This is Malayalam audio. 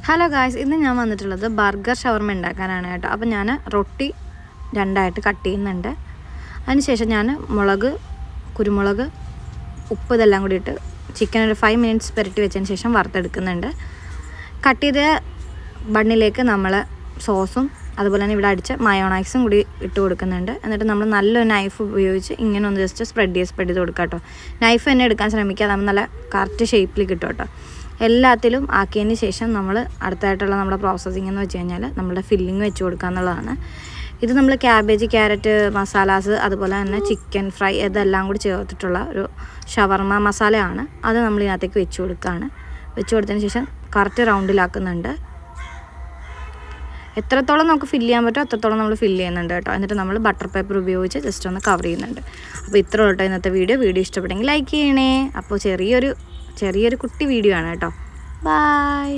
ഹലോ ഗായ്സ്, ഇന്ന് ഞാൻ വന്നിട്ടുള്ളത് ബർഗർ ഷവർമ ഉണ്ടാക്കാനാണ് കേട്ടോ. അപ്പോൾ ഞാൻ റൊട്ടി രണ്ടായിട്ട് കട്ട് ചെയ്യുന്നുണ്ട്. അതിനുശേഷം ഞാൻ മുളക്, കുരുമുളക്, ഉപ്പ് ഇതെല്ലാം കൂടി ഇട്ട് ചിക്കൻ ഒരു 5 മിനിറ്റ്സ് പുരട്ടി വെച്ചതിന് ശേഷം വറുത്തെടുക്കുന്നുണ്ട്. കട്ട് ചെയ്ത ബണ്ണിലേക്ക് നമ്മൾ സോസും അതുപോലെ തന്നെ ഇവിടെ അടിച്ച മയോണൈസും കൂടി ഇട്ട് കൊടുക്കുന്നുണ്ട്. എന്നിട്ട് നമ്മൾ നല്ലൊരു നൈഫ് ഉപയോഗിച്ച് ഇങ്ങനെ ഒന്ന് ജസ്റ്റ് സ്പ്രെഡ് ചെയ്ത് കൊടുക്കാം കേട്ടോ. നൈഫ് തന്നെ എടുക്കാൻ ശ്രമിക്കുക, നമ്മൾ നല്ല കറക്റ്റ് ഷേപ്പിൽ കിട്ടും കേട്ടോ. എല്ലാത്തിലും ആക്കിയതിന് ശേഷം നമ്മൾ അടുത്തായിട്ടുള്ള നമ്മുടെ പ്രോസസ്സിംഗ് എന്ന് വെച്ച് കഴിഞ്ഞാൽ നമ്മുടെ ഫില്ലിങ് വെച്ച് കൊടുക്കുക എന്നുള്ളതാണ്. ഇത് നമ്മൾ ക്യാബേജ്, ക്യാരറ്റ് മസാലാസ് അതുപോലെ തന്നെ ചിക്കൻ ഫ്രൈ ഇതെല്ലാം കൂടി ചേർത്തിട്ടുള്ള ഒരു ഷവർമ മസാലയാണ്. അത് നമ്മൾ ഇതിനകത്തേക്ക് വെച്ച് കൊടുക്കുകയാണ്. വെച്ച് കൊടുത്തതിന് ശേഷം കറക്റ്റ് റൗണ്ടിലാക്കുന്നുണ്ട്. എത്രത്തോളം നമുക്ക് ഫില്ല് ചെയ്യാൻ പറ്റുമോ അത്രത്തോളം നമ്മൾ ഫില്ല് ചെയ്യുന്നുണ്ട് കേട്ടോ. എന്നിട്ട് നമ്മൾ ബട്ടർ പേപ്പർ ഉപയോഗിച്ച് ജസ്റ്റ് ഒന്ന് കവർ ചെയ്യുന്നുണ്ട്. അപ്പോൾ ഇത്ര കേട്ടോ ഇന്നത്തെ വീഡിയോ ഇഷ്ടപ്പെട്ടെങ്കിൽ ലൈക്ക് ചെയ്യണേ. അപ്പോൾ ചെറിയൊരു കുട്ടി വീഡിയോ ആണ് കേട്ടോ. ബൈ.